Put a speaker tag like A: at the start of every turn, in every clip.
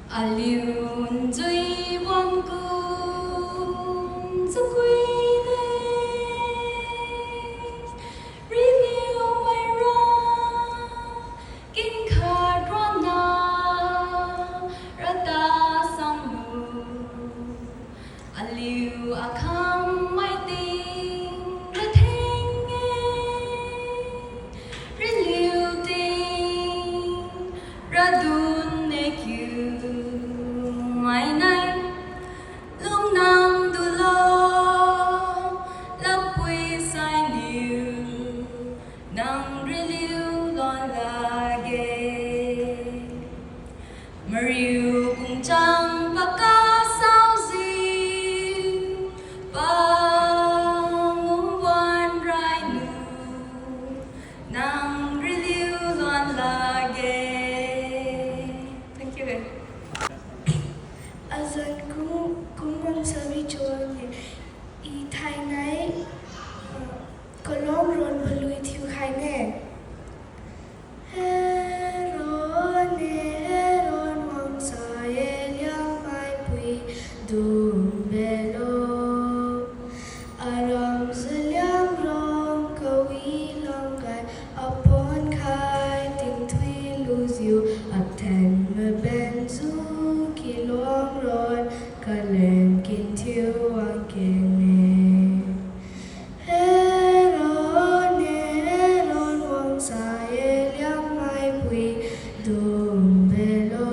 A: Liu dây vang cung giấc quy review my ra kinh khát rona rata sang lu Liu kham mai tình ra thênh nghe liu tình ra đun nê kiu mai nay lung nam du lo lấp quy sai liu nang liu lon la ge mariu cùng trăng và ca sao gì ba ngũ quan rai nu nang liu lon la ge. Thank you guys.
B: Azan cũng mong sabi chuan I thai nai kolom ron balui thiu khai ne heron wang sa ye liangmai pui dum belo aram zeliang rong kawi long kai upon khai ting thui lose you attend me ben zu ki long ron ka len kin thiu wang kin ne heron wang sa ye liang mai pui dum belo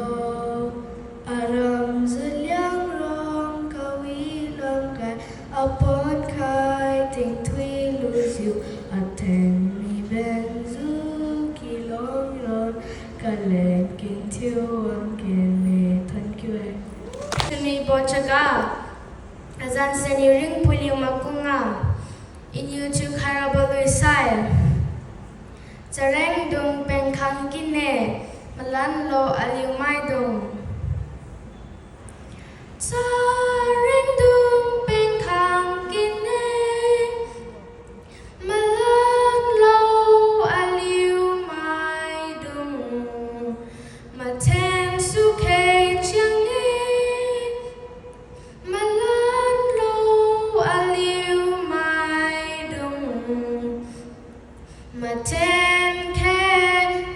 B: aram zeliang rong kawi long kai upon khai ting thui lose you attend me ben zu ki long ron ka len kin thiu wang kin ne. Thank you.
C: Tuni bo CHAGA azan seni ring puli makunga in YouTube harabalui sai chareng dung pen khang kine malan lo Liangmai dung chareng dung pen khang kine malan lo Liangmai dung maten su khe chiang malan lo Liangmai dung maten khe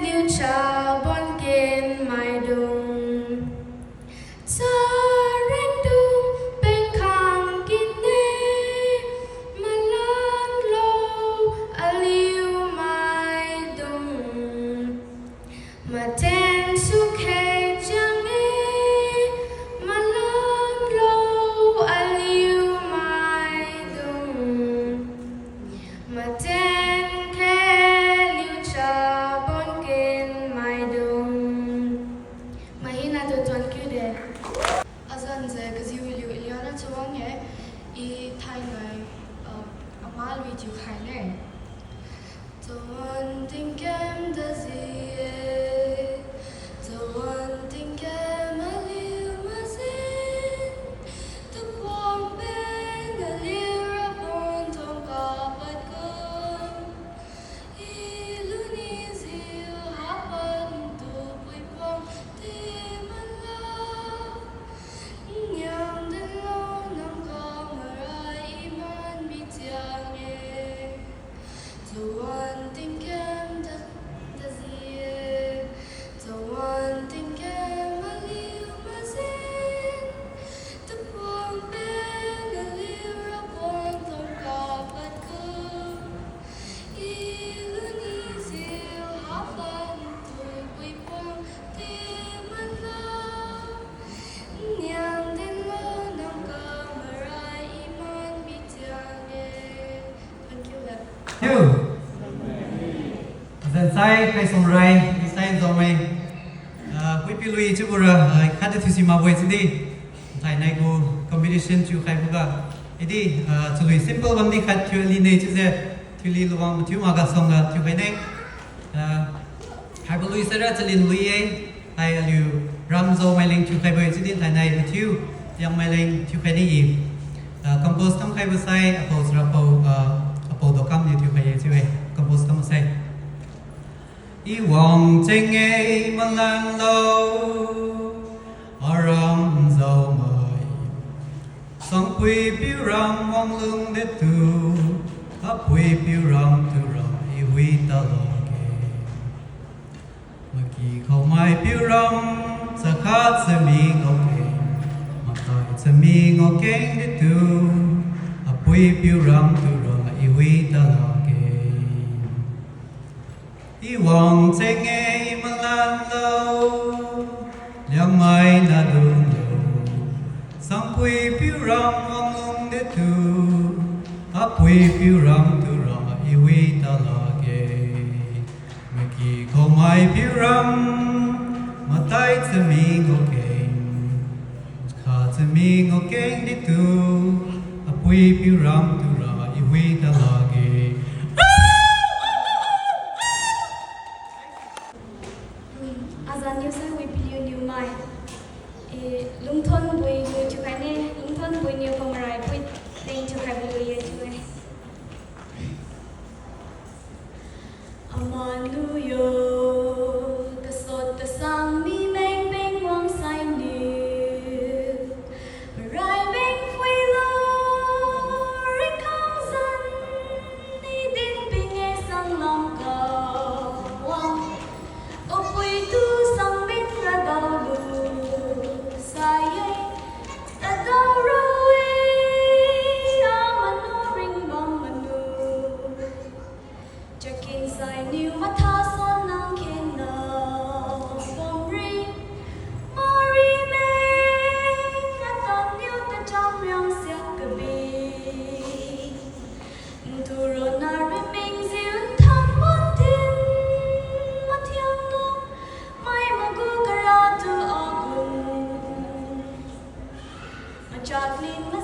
C: liu cha bon kin mai dung chareng dung pen khang kine malan lo Liangmai dung maten su khe chiang malan lo Liangmai dung maten khe liu cha bon kin mai dung mahina tu tuan kude
D: Azan ze kaziu liu iliana chawang ye I thai ngai amal video khai ne the one thing came the zie the one thing came a liu mazin the quang ben a liu rapon tong ka pat ko iluni ziu hapan tu pui pong ti mala Nyang den lo nam ka marai iman bitiang e the one thing came the zie the one thing came a liu mazin the quang ben a liu rapon tong ka pat ko iluni ziu hapan tu pui pong ti mala Nyang den lo nam ka marai iman bitiang e. Thank you.
E: You. Then sai kai som rai di sai zo mai. Kui pi lui chu bura khat thu si ma boy chidi. Thai nai go competition chu khai buga. Idi chu lui simple bang di khat chu li nei chu ze. Thu li luang chu ma ga song ga chu khai nei. Hai lui sara chalin lui e. Hai liu ram zo mai ling chu khai boy chidi thai nai thu yang mai ling chu khai ni. Compose tam khai bu sai apos rapo apos do kam ni thu khai chu e. Compose tam sai. I wang cheng e malang lo pui piu ram mong lung de tu a pui piu ram tu ram i hui ta lo ke ma ki khâu mai piu ram sa khat sa mi ngo ke ma tai sa mi ngo ke de tu a pui piu ram tu ram i hui ta lo ke i wang che nge i ma lan lo Liangmai na dung lo sang pui piu ram mong lung de tu a pui piu ram tu ram i hui ta la ke ma ki khâu mai piu ram ma tai cha mi ngo ke kha cha mi ngo ke de tu a pui piu ram tu ram i hui ta la ke
C: Azan yêu sai với Liu Liu Mai lung thôn bùi nhiều chú cái này lung thôn bùi nhiều không rai bùi tên chú cái bùi nhiều chú này
A: Amanuyo kasot kasang mi meng beng wang sai niu rai beng phui lo ri kang zan ni din ping e sang long ka wang o phui tu sang bin ra dao lu sai ye ta dao ro e amanu ring bang manu Chakin sai new matha son nang ken na bom ri mari me na ton new ta chom ryong sia ka bi tu ro na ri ming ziun tham mon tin ma thiang no mai ma gu ka ra tu agun ma chatlin ma